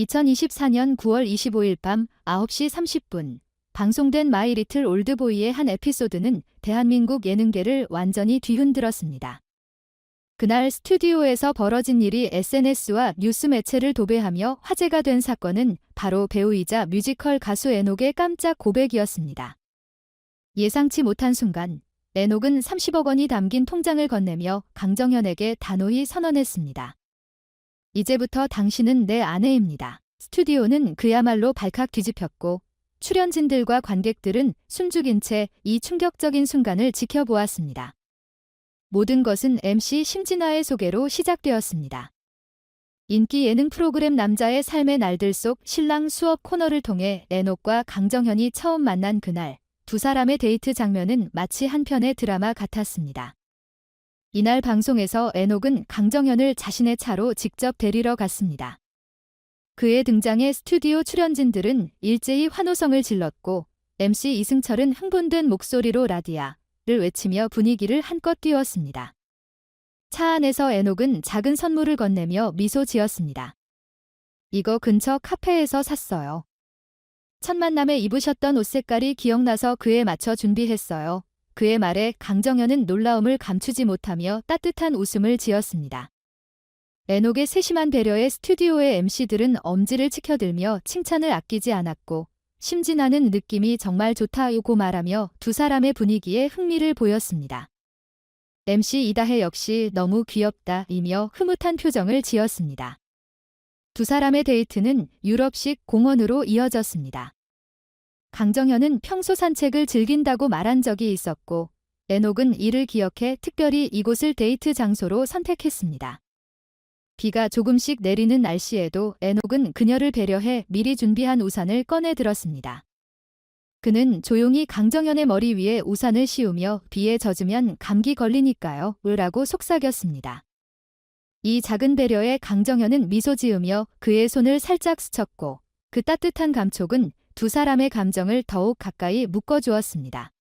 2024년 9월 25일 밤 9시 30분 방송된 마이 리틀 올드보이의 한 에피소드는 대한민국 예능계를 완전히 뒤흔들었습니다. 그날 스튜디오에서 벌어진 일이 SNS와 뉴스 매체를 도배하며 화제가 된 사건은 바로 배우이자 뮤지컬 가수 에녹의 깜짝 고백이었습니다. 예상치 못한 순간 에녹은 30억 원이 담긴 통장을 건네며 강정현에게 단호히 선언했습니다. 이제부터 당신은 내 아내입니다. 스튜디오는 그야말로 발칵 뒤집혔고 출연진들과 관객들은 숨죽인 채 이 충격적인 순간을 지켜보았습니다. 모든 것은 MC 심진아의 소개로 시작되었습니다. 인기 예능 프로그램 남자의 삶의 날들 속 신랑 수업 코너를 통해 에녹과 강정현이 처음 만난 그날, 두 사람의 데이트 장면은 마치 한 편의 드라마 같았습니다. 이날 방송에서 에녹은 강정현을 자신의 차로 직접 데리러 갔습니다. 그의 등장에 스튜디오 출연진들은 일제히 환호성을 질렀고 MC 이승철은 흥분된 목소리로 라디아를 외치며 분위기를 한껏 띄웠습니다. 차 안에서 에녹은 작은 선물을 건네며 미소 지었습니다. 이거 근처 카페에서 샀어요. 첫 만남에 입으셨던 옷 색깔이 기억나서 그에 맞춰 준비했어요. 그의 말에 강정현은 놀라움을 감추지 못하며 따뜻한 웃음을 지었습니다. 에녹의 세심한 배려에 스튜디오의 MC들은 엄지를 치켜들며 칭찬을 아끼지 않았고 심진아는 느낌이 정말 좋다고 말하며 두 사람의 분위기에 흥미를 보였습니다. MC 이다혜 역시 너무 귀엽다이며 흐뭇한 표정을 지었습니다. 두 사람의 데이트는 유럽식 공원으로 이어졌습니다. 강정현은 평소 산책을 즐긴다고 말한 적이 있었고 에녹은 이를 기억해 특별히 이곳을 데이트 장소로 선택했습니다. 비가 조금씩 내리는 날씨에도 에녹은 그녀를 배려해 미리 준비한 우산을 꺼내 들었습니다. 그는 조용히 강정현의 머리 위에 우산을 씌우며 비에 젖으면 감기 걸리니까요 라고 속삭였습니다. 이 작은 배려에 강정현은 미소 지으며 그의 손을 살짝 스쳤고 그 따뜻한 감촉은 두 사람의 감정을 더욱 가까이 묶어주었습니다.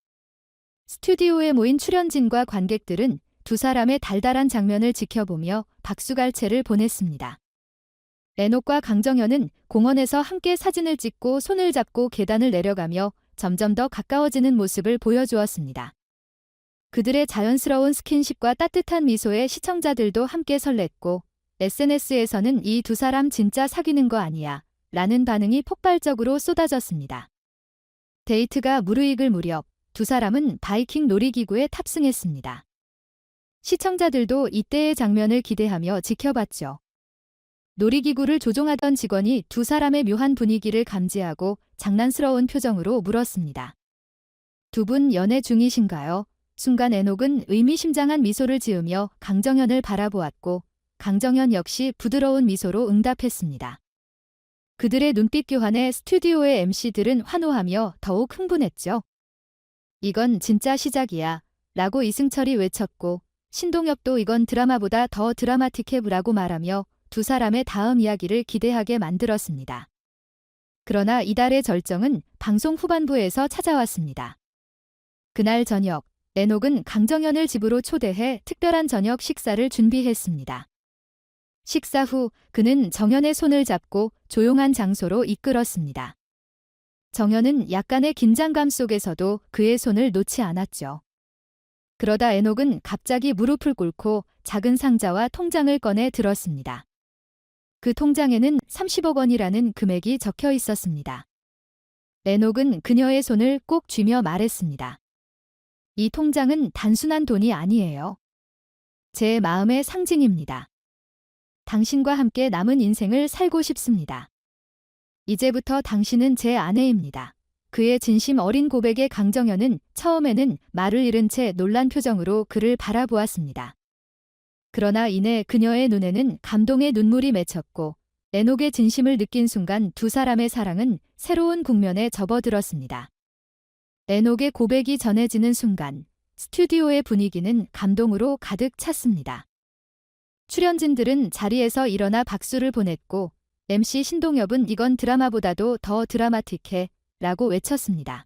스튜디오에 모인 출연진과 관객들은 두 사람의 달달한 장면을 지켜보며 박수갈채를 보냈습니다. 에녹과 강정현은 공원에서 함께 사진을 찍고 손을 잡고 계단을 내려가며 점점 더 가까워지는 모습을 보여주었습니다. 그들의 자연스러운 스킨십과 따뜻한 미소에 시청자들도 함께 설렜고 SNS에서는 이 두 사람 진짜 사귀는 거 아니야 라는 반응이 폭발적으로 쏟아졌습니다. 데이트가 무르익을 무렵 두 사람은 바이킹 놀이기구에 탑승했습니다. 시청자들도 이때의 장면을 기대하며 지켜봤죠. 놀이기구를 조종하던 직원이 두 사람의 묘한 분위기를 감지하고 장난스러운 표정으로 물었습니다. 두 분 연애 중이신가요? 순간 에녹은 의미심장한 미소를 지으며 강정현을 바라보았고 강정현 역시 부드러운 미소로 응답했습니다. 그들의 눈빛 교환에 스튜디오의 MC들은 환호하며 더욱 흥분했죠. 이건 진짜 시작이야 라고 이승철이 외쳤고 신동엽도 이건 드라마보다 더 드라마틱해라고 말하며 두 사람의 다음 이야기를 기대하게 만들었습니다. 그러나 이달의 절정은 방송 후반부에서 찾아왔습니다. 그날 저녁, 에녹은 강정현을 집으로 초대해 특별한 저녁 식사를 준비했습니다. 식사 후 그는 정현의 손을 잡고 조용한 장소로 이끌었습니다. 정현은 약간의 긴장감 속에서도 그의 손을 놓지 않았죠. 그러다 에녹은 갑자기 무릎을 꿇고 작은 상자와 통장을 꺼내 들었습니다. 그 통장에는 30억 원이라는 금액이 적혀 있었습니다. 에녹은 그녀의 손을 꼭 쥐며 말했습니다. 이 통장은 단순한 돈이 아니에요. 제 마음의 상징입니다. 당신과 함께 남은 인생을 살고 싶습니다. 이제부터 당신은 제 아내입니다. 그의 진심 어린 고백에 강정현은 처음에는 말을 잃은 채 놀란 표정으로 그를 바라보았습니다. 그러나 이내 그녀의 눈에는 감동의 눈물이 맺혔고 에녹의 진심을 느낀 순간 두 사람의 사랑은 새로운 국면에 접어들었습니다. 에녹의 고백이 전해지는 순간 스튜디오의 분위기는 감동으로 가득 찼습니다. 출연진들은 자리에서 일어나 박수를 보냈고 MC 신동엽은 이건 드라마보다도 더 드라마틱해 라고 외쳤습니다.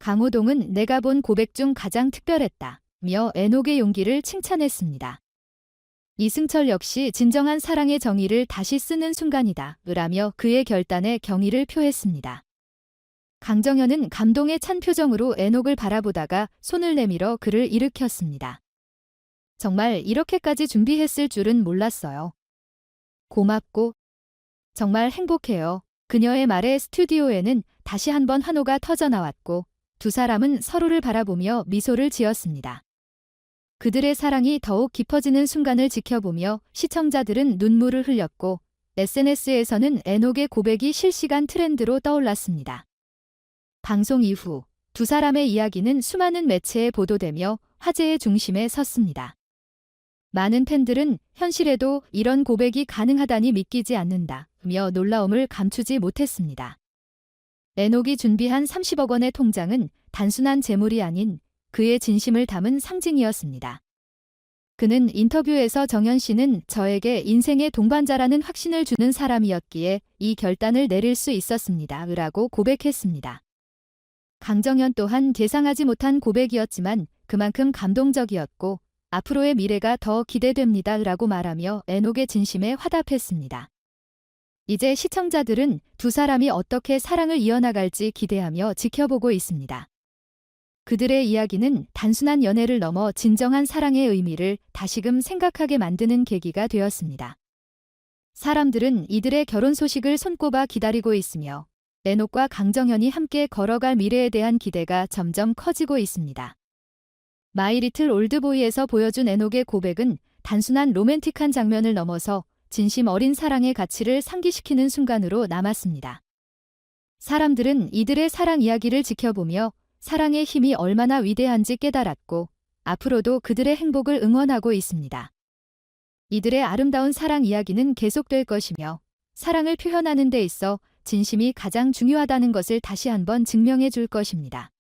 강호동은 내가 본 고백 중 가장 특별했다 며 에녹의 용기를 칭찬했습니다. 이승철 역시 진정한 사랑의 정의를 다시 쓰는 순간이다. 라며 그의 결단에 경의를 표했습니다. 강정현은 감동에 찬 표정으로 애녹을 바라보다가 손을 내밀어 그를 일으켰습니다. 정말 이렇게까지 준비했을 줄은 몰랐어요. 고맙고 정말 행복해요. 그녀의 말에 스튜디오에는 다시 한번 환호가 터져나왔고 두 사람은 서로를 바라보며 미소를 지었습니다. 그들의 사랑이 더욱 깊어지는 순간을 지켜보며 시청자들은 눈물을 흘렸고 SNS에서는 애녹의 고백이 실시간 트렌드로 떠올랐습니다. 방송 이후 두 사람의 이야기는 수많은 매체에 보도되며 화제의 중심에 섰습니다. 많은 팬들은 현실에도 이런 고백이 가능하다니 믿기지 않는다며 놀라움을 감추지 못했습니다. 애녹이 준비한 30억 원의 통장은 단순한 재물이 아닌 그의 진심을 담은 상징이었습니다. 그는 인터뷰에서 정현 씨는 저에게 인생의 동반자라는 확신을 주는 사람이었기에 이 결단을 내릴 수 있었습니다. 라고 고백했습니다. 강정현 또한 예상하지 못한 고백이었지만 그만큼 감동적이었고 앞으로의 미래가 더 기대됩니다. 라고 말하며 애녹의 진심에 화답했습니다. 이제 시청자들은 두 사람이 어떻게 사랑을 이어나갈지 기대하며 지켜보고 있습니다. 그들의 이야기는 단순한 연애를 넘어 진정한 사랑의 의미를 다시금 생각하게 만드는 계기가 되었습니다. 사람들은 이들의 결혼 소식을 손꼽아 기다리고 있으며 애녹과 강정현이 함께 걸어갈 미래에 대한 기대가 점점 커지고 있습니다. 마이리틀 올드보이에서 보여준 애녹의 고백은 단순한 로맨틱한 장면을 넘어서 진심 어린 사랑의 가치를 상기시키는 순간으로 남았습니다. 사람들은 이들의 사랑 이야기를 지켜보며 사랑의 힘이 얼마나 위대한지 깨달았고 앞으로도 그들의 행복을 응원하고 있습니다. 이들의 아름다운 사랑 이야기는 계속될 것이며 사랑을 표현하는 데 있어 진심이 가장 중요하다는 것을 다시 한번 증명해 줄 것입니다.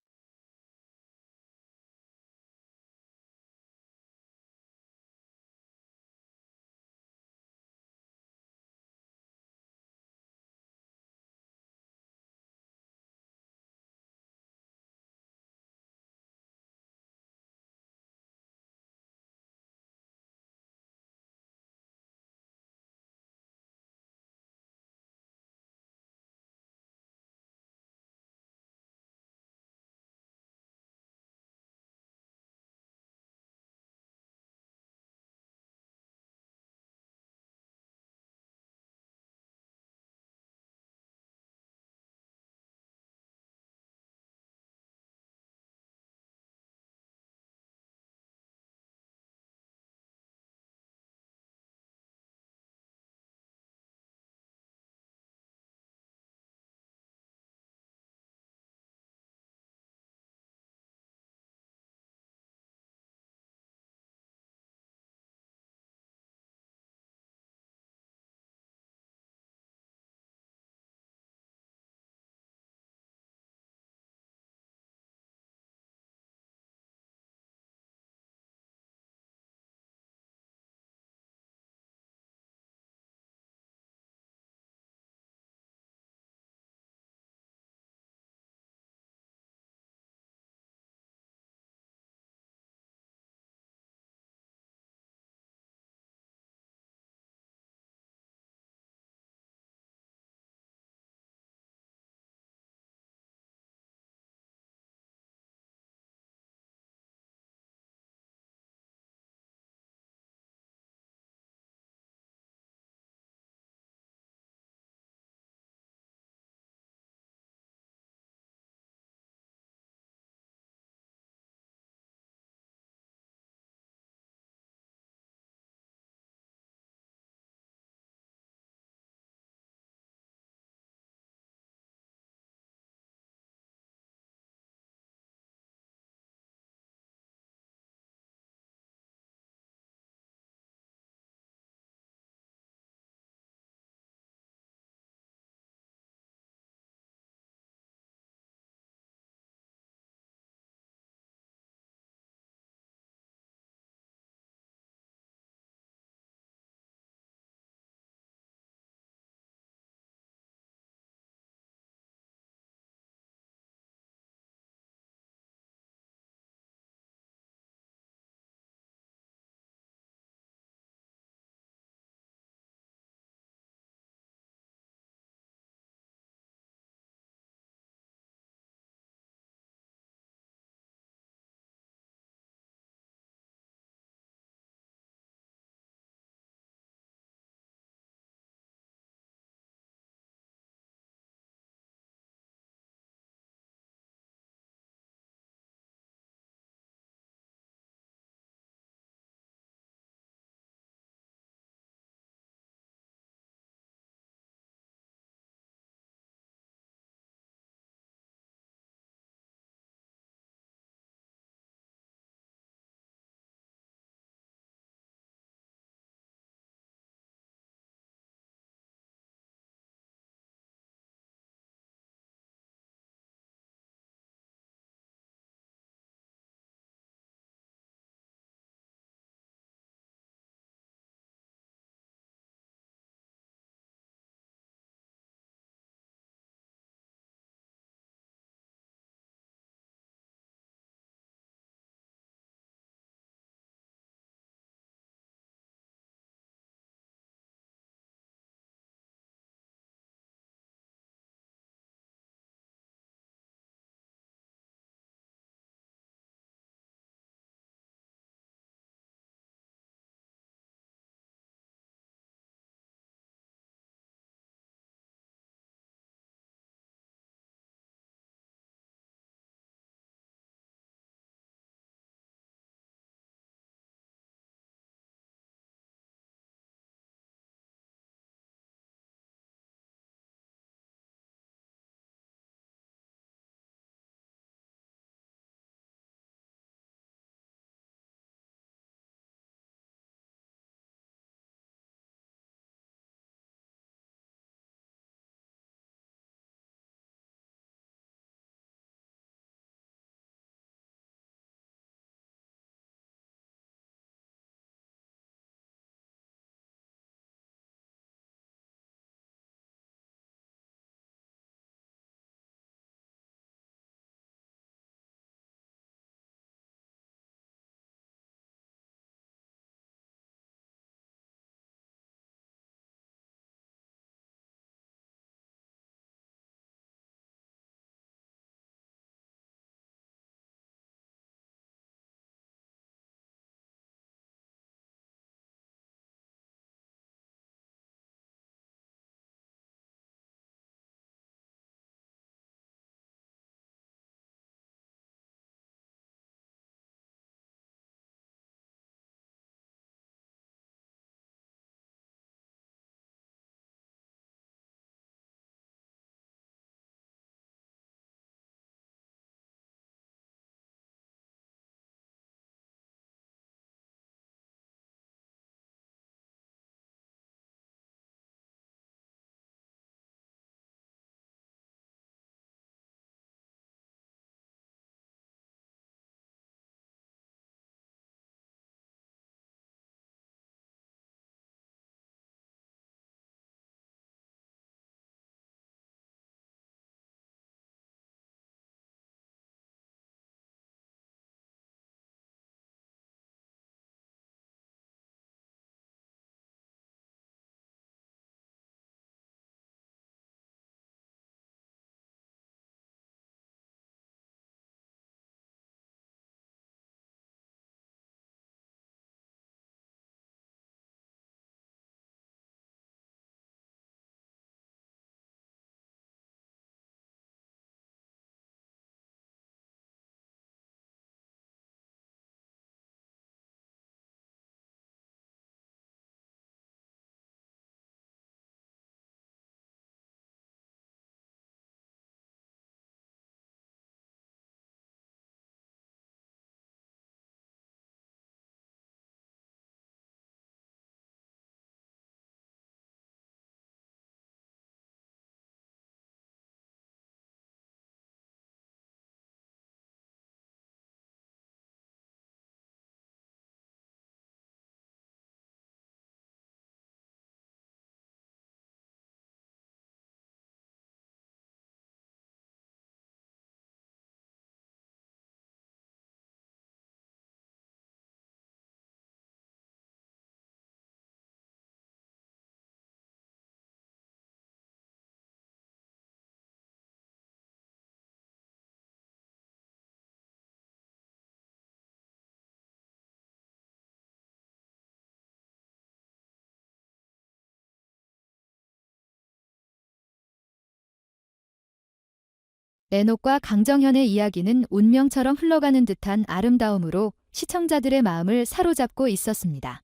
에녹과 강정현의 이야기는 운명처럼 흘러가는 듯한 아름다움으로 시청자들의 마음을 사로잡고 있었습니다.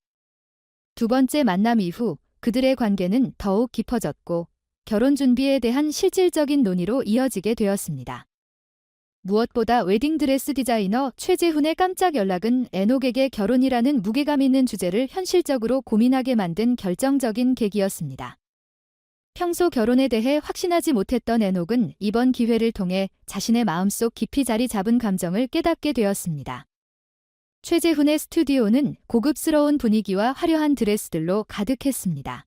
두 번째 만남 이후 그들의 관계는 더욱 깊어졌고 결혼 준비에 대한 실질적인 논의로 이어지게 되었습니다. 무엇보다 웨딩드레스 디자이너 최재훈의 깜짝 연락은 에녹에게 결혼이라는 무게감 있는 주제를 현실적으로 고민하게 만든 결정적인 계기였습니다. 평소 결혼에 대해 확신하지 못했던 에녹은 이번 기회를 통해 자신의 마음속 깊이 자리 잡은 감정을 깨닫게 되었습니다. 최재훈의 스튜디오는 고급스러운 분위기와 화려한 드레스들로 가득했습니다.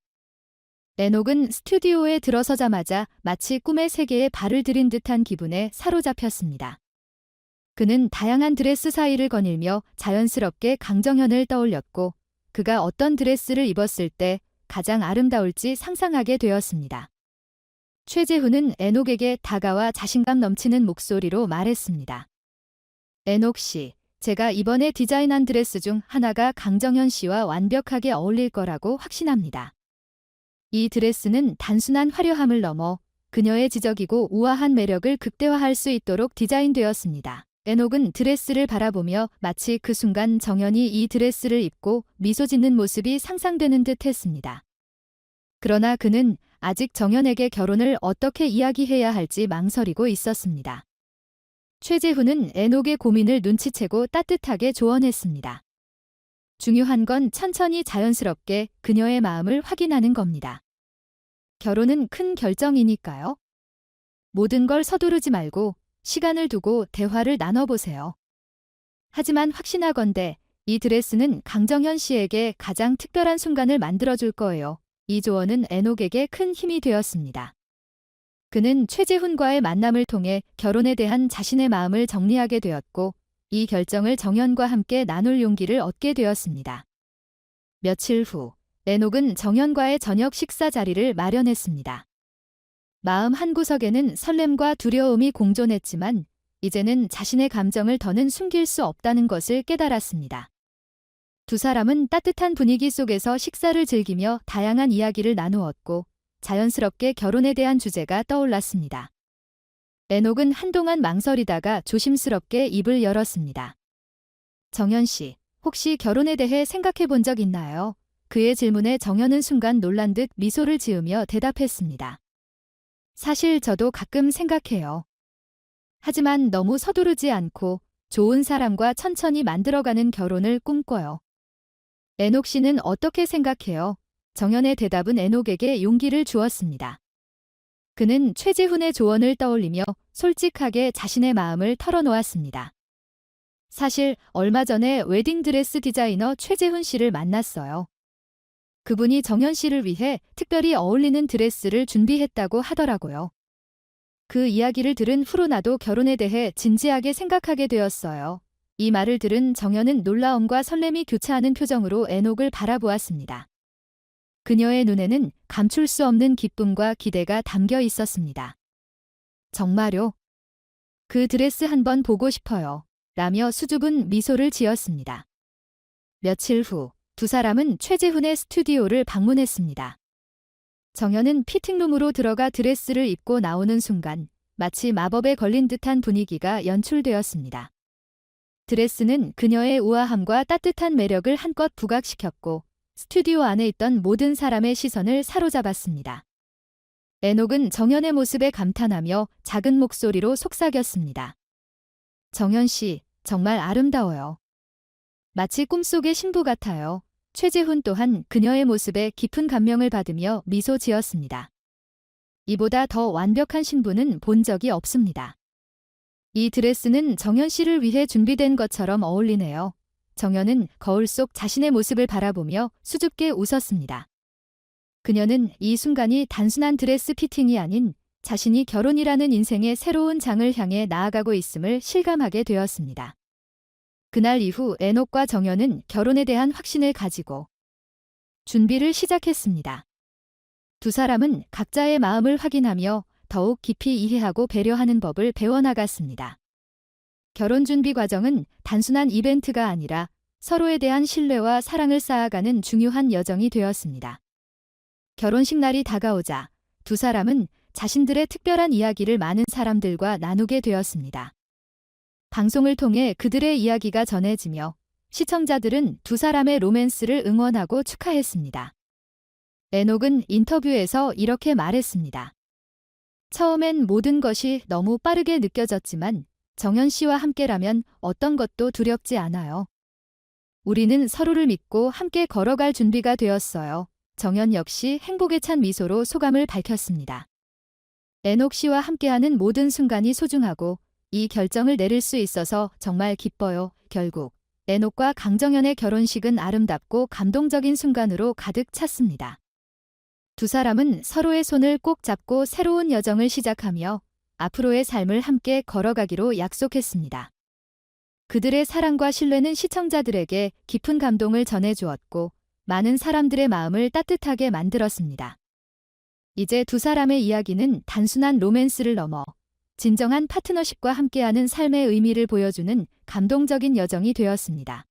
에녹은 스튜디오에 들어서자마자 마치 꿈의 세계에 발을 들인 듯한 기분에 사로잡혔습니다. 그는 다양한 드레스 사이를 거닐며 자연스럽게 강정현을 떠올렸고 그가 어떤 드레스를 입었을 때 가장 아름다울지 상상하게 되었습니다. 최재훈은 에녹에게 다가와 자신감 넘치는 목소리로 말했습니다. 에녹 씨, 제가 이번에 디자인한 드레스 중 하나가 강정현 씨와 완벽하게 어울릴 거라고 확신합니다. 이 드레스는 단순한 화려함을 넘어 그녀의 지적이고 우아한 매력을 극대화할 수 있도록 디자인되었습니다. 에녹은 드레스를 바라보며 마치 그 순간 정현이 이 드레스를 입고 미소 짓는 모습이 상상되는 듯 했습니다. 그러나 그는 아직 정현에게 결혼을 어떻게 이야기해야 할지 망설이고 있었습니다. 최재훈은 에녹의 고민을 눈치채고 따뜻하게 조언했습니다. 중요한 건 천천히 자연스럽게 그녀의 마음을 확인하는 겁니다. 결혼은 큰 결정이니까요. 모든 걸 서두르지 말고 시간을 두고 대화를 나눠보세요. 하지만 확신하건대 이 드레스는 강정현 씨에게 가장 특별한 순간을 만들어줄 거예요. 이 조언은 에녹에게 큰 힘이 되었습니다. 그는 최재훈과의 만남을 통해 결혼에 대한 자신의 마음을 정리하게 되었고 이 결정을 정현과 함께 나눌 용기를 얻게 되었습니다. 며칠 후 에녹은 정현과의 저녁 식사 자리를 마련했습니다. 마음 한구석에는 설렘과 두려움이 공존했지만 이제는 자신의 감정을 더는 숨길 수 없다는 것을 깨달았습니다. 두 사람은 따뜻한 분위기 속에서 식사를 즐기며 다양한 이야기를 나누었고 자연스럽게 결혼에 대한 주제가 떠올랐습니다. 에녹은 한동안 망설이다가 조심스럽게 입을 열었습니다. 정현 씨, 혹시 결혼에 대해 생각해 본 적 있나요? 그의 질문에 정현은 순간 놀란 듯 미소를 지으며 대답했습니다. 사실 저도 가끔 생각해요. 하지만 너무 서두르지 않고 좋은 사람과 천천히 만들어가는 결혼을 꿈꿔요. 에녹 씨는 어떻게 생각해요? 정현의 대답은 에녹에게 용기를 주었습니다. 그는 최재훈의 조언을 떠올리며 솔직하게 자신의 마음을 털어놓았습니다. 사실 얼마 전에 웨딩드레스 디자이너 최재훈 씨를 만났어요. 그분이 정현 씨를 위해 특별히 어울리는 드레스를 준비했다고 하더라고요. 그 이야기를 들은 후로 나도 결혼에 대해 진지하게 생각하게 되었어요. 이 말을 들은 정현은 놀라움과 설렘이 교차하는 표정으로 에녹을 바라보았습니다. 그녀의 눈에는 감출 수 없는 기쁨과 기대가 담겨 있었습니다. 정말요? 그 드레스 한번 보고 싶어요. 라며 수줍은 미소를 지었습니다. 며칠 후 두 사람은 최재훈의 스튜디오를 방문했습니다. 정현은 피팅룸으로 들어가 드레스를 입고 나오는 순간 마치 마법에 걸린 듯한 분위기가 연출되었습니다. 드레스는 그녀의 우아함과 따뜻한 매력을 한껏 부각시켰고 스튜디오 안에 있던 모든 사람의 시선을 사로잡았습니다. 에녹은 정현의 모습에 감탄하며 작은 목소리로 속삭였습니다. 정현 씨, 정말 아름다워요. 마치 꿈속의 신부 같아요. 최재훈 또한 그녀의 모습에 깊은 감명을 받으며 미소 지었습니다. 이보다 더 완벽한 신부는 본 적이 없습니다. 이 드레스는 정현 씨를 위해 준비된 것처럼 어울리네요. 정현은 거울 속 자신의 모습을 바라보며 수줍게 웃었습니다. 그녀는 이 순간이 단순한 드레스 피팅이 아닌 자신이 결혼이라는 인생의 새로운 장을 향해 나아가고 있음을 실감하게 되었습니다. 그날 이후 에녹과 정현은 결혼에 대한 확신을 가지고 준비를 시작했습니다. 두 사람은 각자의 마음을 확인하며 더욱 깊이 이해하고 배려하는 법을 배워나갔습니다. 결혼 준비 과정은 단순한 이벤트가 아니라 서로에 대한 신뢰와 사랑을 쌓아가는 중요한 여정이 되었습니다. 결혼식 날이 다가오자 두 사람은 자신들의 특별한 이야기를 많은 사람들과 나누게 되었습니다. 방송을 통해 그들의 이야기가 전해지며 시청자들은 두 사람의 로맨스를 응원하고 축하했습니다. 에녹은 인터뷰에서 이렇게 말했습니다. 처음엔 모든 것이 너무 빠르게 느껴졌지만 정현 씨와 함께라면 어떤 것도 두렵지 않아요. 우리는 서로를 믿고 함께 걸어갈 준비가 되었어요. 정현 역시 행복에 찬 미소로 소감을 밝혔습니다. 에녹 씨와 함께하는 모든 순간이 소중하고 이 결정을 내릴 수 있어서 정말 기뻐요. 결국 에녹과 강정현의 결혼식은 아름답고 감동적인 순간으로 가득 찼습니다. 두 사람은 서로의 손을 꼭 잡고 새로운 여정을 시작하며 앞으로의 삶을 함께 걸어가기로 약속했습니다. 그들의 사랑과 신뢰는 시청자들에게 깊은 감동을 전해주었고 많은 사람들의 마음을 따뜻하게 만들었습니다. 이제 두 사람의 이야기는 단순한 로맨스를 넘어 진정한 파트너십과 함께하는 삶의 의미를 보여주는 감동적인 여정이 되었습니다.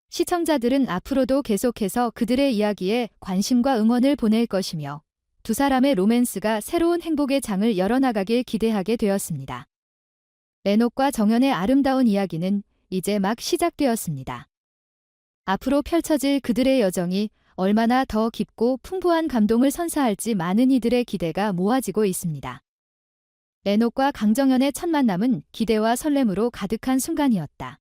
시청자들은 앞으로도 계속해서 그들의 이야기에 관심과 응원을 보낼 것이며 두 사람의 로맨스가 새로운 행복의 장을 열어나가길 기대하게 되었습니다. 에녹과 정현의 아름다운 이야기는 이제 막 시작되었습니다. 앞으로 펼쳐질 그들의 여정이 얼마나 더 깊고 풍부한 감동을 선사할지 많은 이들의 기대가 모아지고 있습니다. 에녹과 강정현의 첫 만남은 기대와 설렘으로 가득한 순간이었다.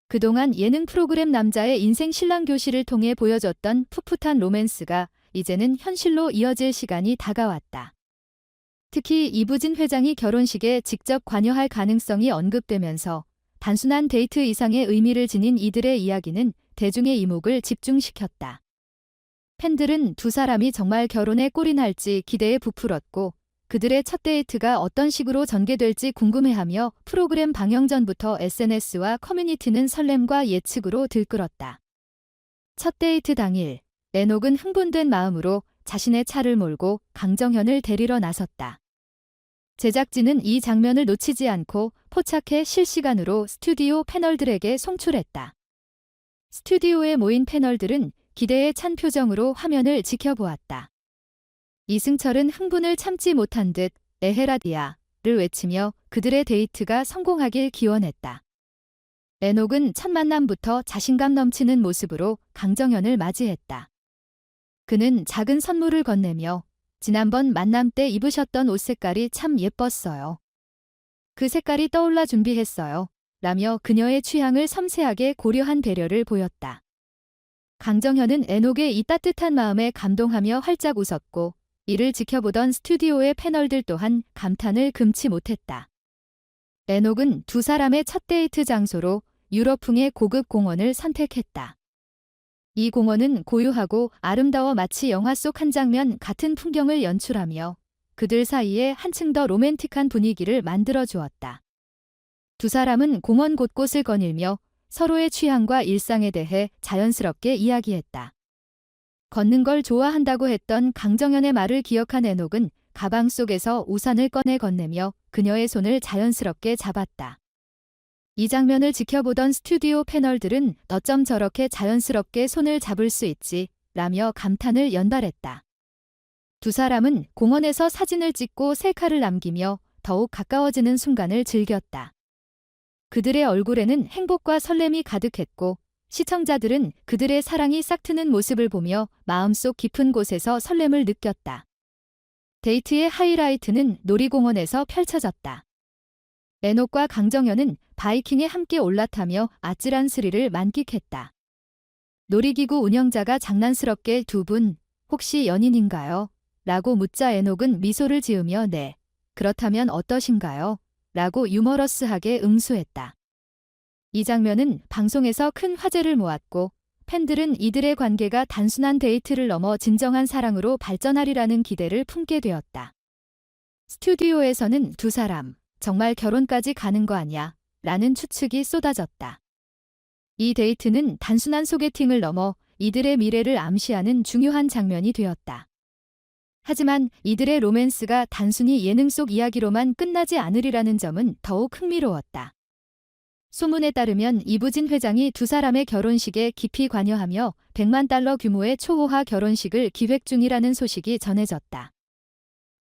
그동안 예능 프로그램 남자의 인생 신랑 교실을 통해 보여줬던 풋풋한 로맨스가 이제는 현실로 이어질 시간이 다가왔다. 특히 이부진 회장이 결혼식에 직접 관여할 가능성이 언급되면서 단순한 데이트 이상의 의미를 지닌 이들의 이야기는 대중의 이목을 집중시켰다. 팬들은 두 사람이 정말 결혼에 꼴이 날지 기대에 부풀었고 그들의 첫 데이트가 어떤 식으로 전개될지 궁금해하며 프로그램 방영 전부터 SNS와 커뮤니티는 설렘과 예측으로 들끓었다. 첫 데이트 당일, 에녹은 흥분된 마음으로 자신의 차를 몰고 강정현을 데리러 나섰다. 제작진은 이 장면을 놓치지 않고 포착해 실시간으로 스튜디오 패널들에게 송출했다. 스튜디오에 모인 패널들은 기대에 찬 표정으로 화면을 지켜보았다. 이승철은 흥분을 참지 못한 듯 에헤라디아를 외치며 그들의 데이트가 성공하길 기원했다. 에녹은 첫 만남부터 자신감 넘치는 모습으로 강정현을 맞이했다. 그는 작은 선물을 건네며 지난번 만남 때 입으셨던 옷 색깔이 참 예뻤어요. 그 색깔이 떠올라 준비했어요. 라며 그녀의 취향을 섬세하게 고려한 배려를 보였다. 강정현은 에녹의 이 따뜻한 마음에 감동하며 활짝 웃었고 이를 지켜보던 스튜디오의 패널들 또한 감탄을 금치 못했다. 에녹은 두 사람의 첫 데이트 장소로 유럽풍의 고급 공원을 선택했다. 이 공원은 고요하고 아름다워 마치 영화 속 한 장면 같은 풍경을 연출하며 그들 사이에 한층 더 로맨틱한 분위기를 만들어 주었다. 두 사람은 공원 곳곳을 거닐며 서로의 취향과 일상에 대해 자연스럽게 이야기했다. 걷는 걸 좋아한다고 했던 강정현의 말을 기억한 에녹은 가방 속에서 우산을 꺼내 건네며 그녀의 손을 자연스럽게 잡았다. 이 장면을 지켜보던 스튜디오 패널들은 어쩜 저렇게 자연스럽게 손을 잡을 수 있지? 라며 감탄을 연발했다. 두 사람은 공원에서 사진을 찍고 셀카를 남기며 더욱 가까워지는 순간을 즐겼다. 그들의 얼굴에는 행복과 설렘이 가득했고 시청자들은 그들의 사랑이 싹트는 모습을 보며 마음속 깊은 곳에서 설렘을 느꼈다. 데이트의 하이라이트는 놀이공원에서 펼쳐졌다. 에녹과 강정현은 바이킹에 함께 올라타며 아찔한 스릴을 만끽했다. 놀이기구 운영자가 장난스럽게 두 분 혹시 연인인가요? 라고 묻자 에녹은 미소를 지으며 네, 그렇다면 어떠신가요? 라고 유머러스하게 응수했다. 이 장면은 방송에서 큰 화제를 모았고 팬들은 이들의 관계가 단순한 데이트를 넘어 진정한 사랑으로 발전하리라는 기대를 품게 되었다. 스튜디오에서는 두 사람 정말 결혼까지 가는 거 아냐? 라는 추측이 쏟아졌다. 이 데이트는 단순한 소개팅을 넘어 이들의 미래를 암시하는 중요한 장면이 되었다. 하지만 이들의 로맨스가 단순히 예능 속 이야기로만 끝나지 않으리라는 점은 더욱 흥미로웠다. 소문에 따르면 이부진 회장이 두 사람의 결혼식에 깊이 관여하며 100만 달러 규모의 초호화 결혼식을 기획 중이라는 소식이 전해졌다.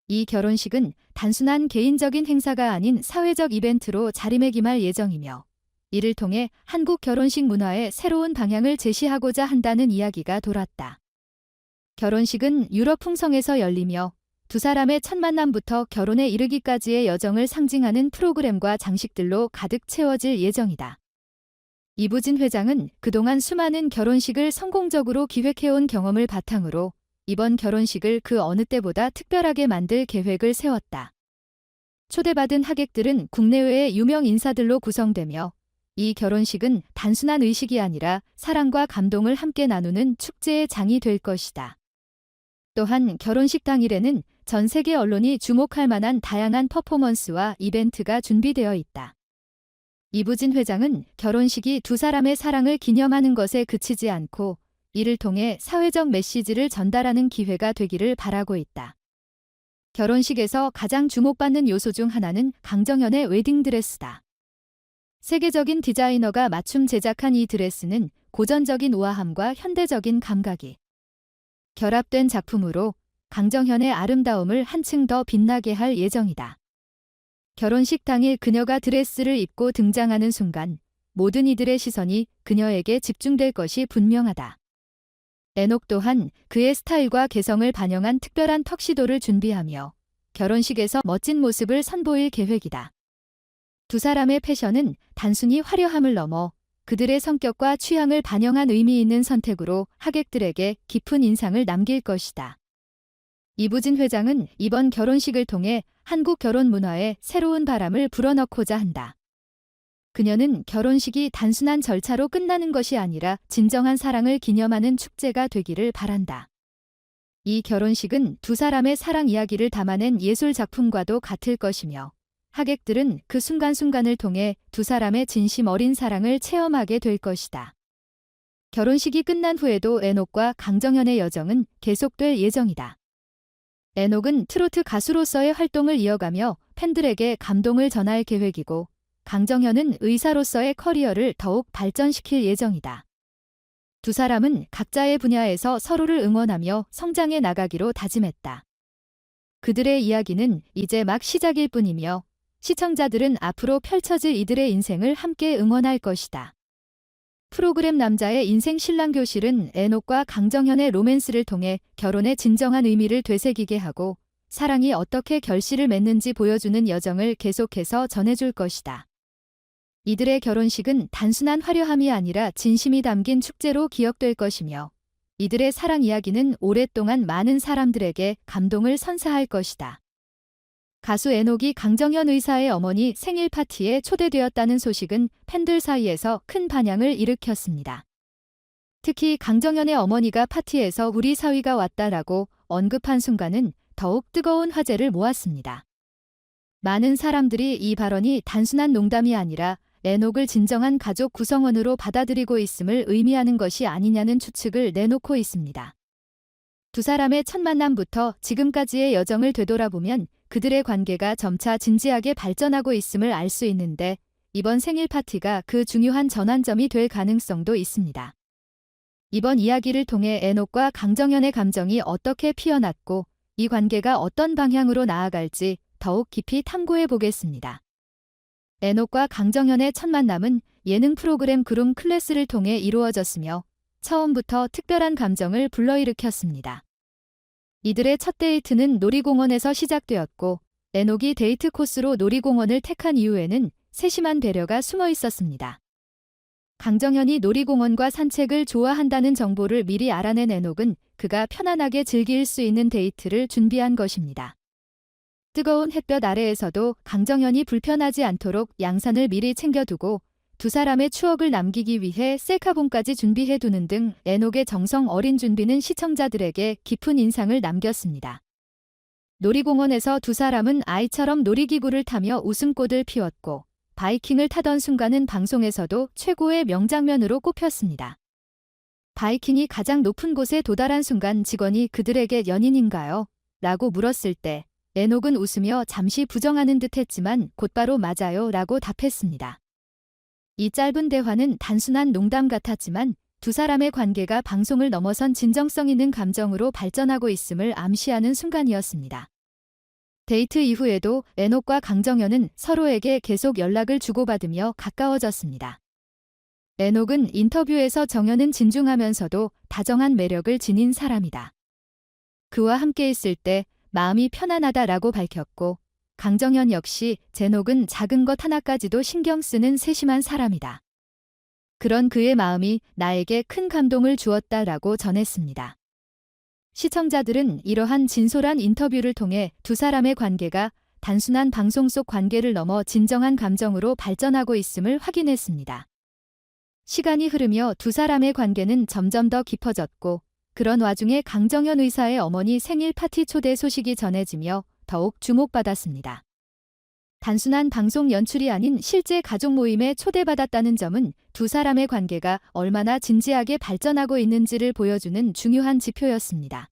이 결혼식은 단순한 개인적인 행사가 아닌 사회적 이벤트로 자리매김할 예정이며 이를 통해 한국 결혼식 문화의 새로운 방향을 제시하고자 한다는 이야기가 돌았다. 결혼식은 유럽 풍성에서 열리며 두 사람의 첫 만남부터 결혼에 이르기까지의 여정을 상징하는 프로그램과 장식들로 가득 채워질 예정이다. 이부진 회장은 그동안 수많은 결혼식을 성공적으로 기획해온 경험을 바탕으로 이번 결혼식을 그 어느 때보다 특별하게 만들 계획을 세웠다. 초대받은 하객들은 국내외의 유명 인사들로 구성되며 이 결혼식은 단순한 의식이 아니라 사랑과 감동을 함께 나누는 축제의 장이 될 것이다. 또한 결혼식 당일에는 전 세계 언론이 주목할 만한 다양한 퍼포먼스와 이벤트가 준비되어 있다. 이부진 회장은 결혼식이 두 사람의 사랑을 기념하는 것에 그치지 않고 이를 통해 사회적 메시지를 전달하는 기회가 되기를 바라고 있다. 결혼식에서 가장 주목받는 요소 중 하나는 강정현의 웨딩드레스다. 세계적인 디자이너가 맞춤 제작한 이 드레스는 고전적인 우아함과 현대적인 감각이 결합된 작품으로 강정현의 아름다움을 한층 더 빛나게 할 예정이다. 결혼식 당일 그녀가 드레스를 입고 등장하는 순간 모든 이들의 시선이 그녀에게 집중될 것이 분명하다. 에녹 또한 그의 스타일과 개성을 반영한 특별한 턱시도를 준비하며 결혼식에서 멋진 모습을 선보일 계획이다. 두 사람의 패션은 단순히 화려함을 넘어 그들의 성격과 취향을 반영한 의미 있는 선택으로 하객들에게 깊은 인상을 남길 것이다. 이부진 회장은 이번 결혼식을 통해 한국 결혼 문화에 새로운 바람을 불어넣고자 한다. 그녀는 결혼식이 단순한 절차로 끝나는 것이 아니라 진정한 사랑을 기념하는 축제가 되기를 바란다. 이 결혼식은 두 사람의 사랑 이야기를 담아낸 예술 작품과도 같을 것이며 하객들은 그 순간순간을 통해 두 사람의 진심 어린 사랑을 체험하게 될 것이다. 결혼식이 끝난 후에도 에녹과 강정현의 여정은 계속될 예정이다. 에녹은 트로트 가수로서의 활동을 이어가며 팬들에게 감동을 전할 계획이고 강정현은 의사로서의 커리어를 더욱 발전시킬 예정이다. 두 사람은 각자의 분야에서 서로를 응원하며 성장해 나가기로 다짐했다. 그들의 이야기는 이제 막 시작일 뿐이며 시청자들은 앞으로 펼쳐질 이들의 인생을 함께 응원할 것이다. 프로그램 남자의 인생 신랑 교실은 에녹과 강정현의 로맨스를 통해 결혼의 진정한 의미를 되새기게 하고 사랑이 어떻게 결실을 맺는지 보여주는 여정을 계속해서 전해줄 것이다. 이들의 결혼식은 단순한 화려함이 아니라 진심이 담긴 축제로 기억될 것이며 이들의 사랑 이야기는 오랫동안 많은 사람들에게 감동을 선사할 것이다. 가수 에녹이 강정현 의사의 어머니 생일 파티에 초대되었다는 소식은 팬들 사이에서 큰 반향을 일으켰습니다. 특히 강정현의 어머니가 파티에서 우리 사위가 왔다라고 언급한 순간은 더욱 뜨거운 화제를 모았습니다. 많은 사람들이 이 발언이 단순한 농담이 아니라 에녹을 진정한 가족 구성원으로 받아들이고 있음을 의미하는 것이 아니냐는 추측을 내놓고 있습니다. 두 사람의 첫 만남부터 지금까지의 여정을 되돌아보면 그들의 관계가 점차 진지하게 발전하고 있음을 알 수 있는데 이번 생일 파티가 그 중요한 전환점이 될 가능성도 있습니다. 이번 이야기를 통해 에녹과 강정현의 감정이 어떻게 피어났고 이 관계가 어떤 방향으로 나아갈지 더욱 깊이 탐구해 보겠습니다. 에녹과 강정현의 첫 만남은 예능 프로그램 그룸 클래스를 통해 이루어졌으며 처음부터 특별한 감정을 불러일으켰습니다. 이들의 첫 데이트는 놀이공원에서 시작되었고 에녹이 데이트 코스로 놀이공원을 택한 이유에는 세심한 배려가 숨어 있었습니다. 강정현이 놀이공원과 산책을 좋아한다는 정보를 미리 알아낸 에녹은 그가 편안하게 즐길 수 있는 데이트를 준비한 것입니다. 뜨거운 햇볕 아래에서도 강정현이 불편하지 않도록 양산을 미리 챙겨두고 두 사람의 추억을 남기기 위해 셀카봉까지 준비해두는 등 에녹의 정성 어린 준비는 시청자들에게 깊은 인상을 남겼습니다. 놀이공원에서 두 사람은 아이처럼 놀이기구를 타며 웃음꽃을 피웠고 바이킹을 타던 순간은 방송에서도 최고의 명장면으로 꼽혔습니다. 바이킹이 가장 높은 곳에 도달한 순간 직원이 그들에게 연인인가요? 라고 물었을 때 에녹은 웃으며 잠시 부정하는 듯 했지만 곧바로 맞아요 라고 답했습니다. 이 짧은 대화는 단순한 농담 같았지만 두 사람의 관계가 방송을 넘어선 진정성 있는 감정으로 발전하고 있음을 암시하는 순간이었습니다. 데이트 이후에도 에녹과 강정현은 서로에게 계속 연락을 주고받으며 가까워졌습니다. 에녹은 인터뷰에서 정현은 진중하면서도 다정한 매력을 지닌 사람이다. 그와 함께 있을 때 마음이 편안하다라고 밝혔고, 강정현 역시 제녹은 작은 것 하나까지도 신경 쓰는 세심한 사람이다. 그런 그의 마음이 나에게 큰 감동을 주었다라고 전했습니다. 시청자들은 이러한 진솔한 인터뷰를 통해 두 사람의 관계가 단순한 방송 속 관계를 넘어 진정한 감정으로 발전하고 있음을 확인했습니다. 시간이 흐르며 두 사람의 관계는 점점 더 깊어졌고, 그런 와중에 강정현 의사의 어머니 생일 파티 초대 소식이 전해지며 더욱 주목받았습니다. 단순한 방송 연출이 아닌 실제 가족 모임에 초대받았다는 점은 두 사람의 관계가 얼마나 진지하게 발전하고 있는지를 보여주는 중요한 지표였습니다.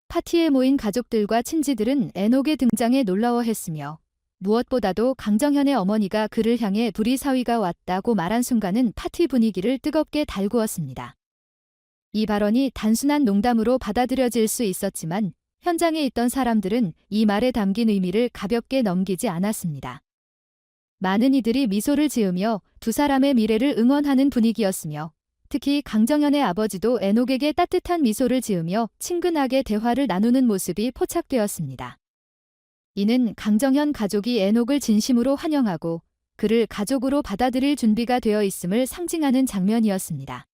파티에 모인 가족들과 친지들은 에녹의 등장에 놀라워했으며, 무엇보다도 강정현의 어머니가 그를 향해 불의 사위가 왔다고 말한 순간은 파티 분위기를 뜨겁게 달구었습니다. 이 발언이 단순한 농담으로 받아들여질 수 있었지만, 현장에 있던 사람들은 이 말에 담긴 의미를 가볍게 넘기지 않았습니다. 많은 이들이 미소를 지으며 두 사람의 미래를 응원하는 분위기였으며, 특히 강정현의 아버지도 에녹에게 따뜻한 미소를 지으며 친근하게 대화를 나누는 모습이 포착되었습니다. 이는 강정현 가족이 에녹을 진심으로 환영하고 그를 가족으로 받아들일 준비가 되어 있음을 상징하는 장면이었습니다.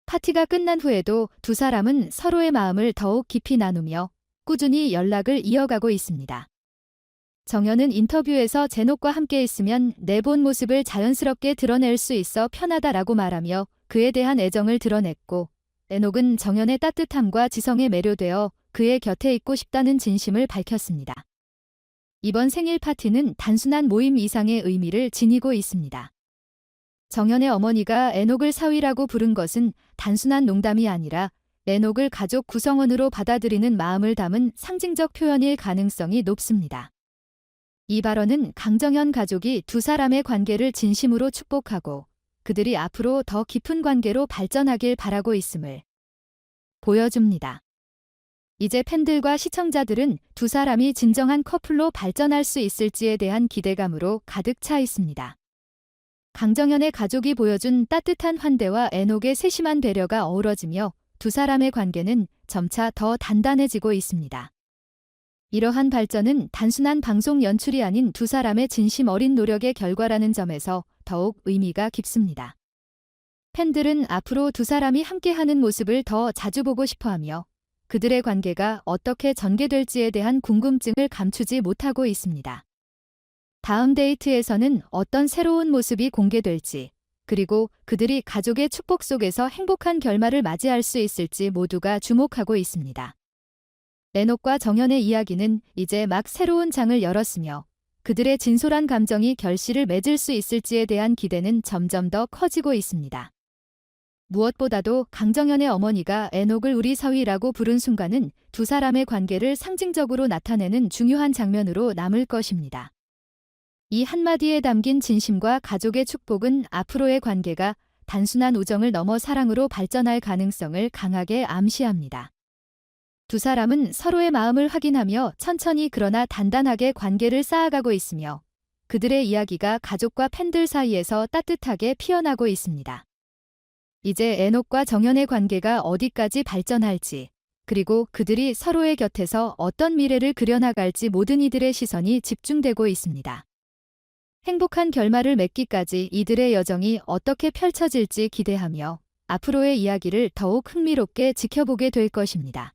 파티가 끝난 후에도 두 사람은 서로의 마음을 더욱 깊이 나누며 꾸준히 연락을 이어가고 있습니다. 정현은 인터뷰에서 제녹과 함께 있으면 내 본 모습을 자연스럽게 드러낼 수 있어 편하다라고 말하며 그에 대한 애정을 드러냈고, 에녹은 정현의 따뜻함과 지성에 매료되어 그의 곁에 있고 싶다는 진심을 밝혔습니다. 이번 생일 파티는 단순한 모임 이상의 의미를 지니고 있습니다. 정현의 어머니가 에녹을 사위라고 부른 것은 단순한 농담이 아니라 에녹을 가족 구성원으로 받아들이는 마음을 담은 상징적 표현일 가능성이 높습니다. 이 발언은 강정현 가족이 두 사람의 관계를 진심으로 축복하고 그들이 앞으로 더 깊은 관계로 발전하길 바라고 있음을 보여줍니다. 이제 팬들과 시청자들은 두 사람이 진정한 커플로 발전할 수 있을지에 대한 기대감으로 가득 차 있습니다. 강정현의 가족이 보여준 따뜻한 환대와 에녹의 세심한 배려가 어우러지며 두 사람의 관계는 점차 더 단단해지고 있습니다. 이러한 발전은 단순한 방송 연출이 아닌 두 사람의 진심 어린 노력의 결과라는 점에서 더욱 의미가 깊습니다. 팬들은 앞으로 두 사람이 함께하는 모습을 더 자주 보고 싶어하며 그들의 관계가 어떻게 전개될지에 대한 궁금증을 감추지 못하고 있습니다. 다음 데이트에서는 어떤 새로운 모습이 공개될지, 그리고 그들이 가족의 축복 속에서 행복한 결말을 맞이할 수 있을지 모두가 주목하고 있습니다. 에녹과 정현의 이야기는 이제 막 새로운 장을 열었으며 그들의 진솔한 감정이 결실을 맺을 수 있을지에 대한 기대는 점점 더 커지고 있습니다. 무엇보다도 강정현의 어머니가 에녹을 우리 사위라고 부른 순간은 두 사람의 관계를 상징적으로 나타내는 중요한 장면으로 남을 것입니다. 이 한마디에 담긴 진심과 가족의 축복은 앞으로의 관계가 단순한 우정을 넘어 사랑으로 발전할 가능성을 강하게 암시합니다. 두 사람은 서로의 마음을 확인하며 천천히 그러나 단단하게 관계를 쌓아가고 있으며 그들의 이야기가 가족과 팬들 사이에서 따뜻하게 피어나고 있습니다. 이제 에녹과 정현의 관계가 어디까지 발전할지, 그리고 그들이 서로의 곁에서 어떤 미래를 그려나갈지 모든 이들의 시선이 집중되고 있습니다. 행복한 결말을 맺기까지 이들의 여정이 어떻게 펼쳐질지 기대하며 앞으로의 이야기를 더욱 흥미롭게 지켜보게 될 것입니다.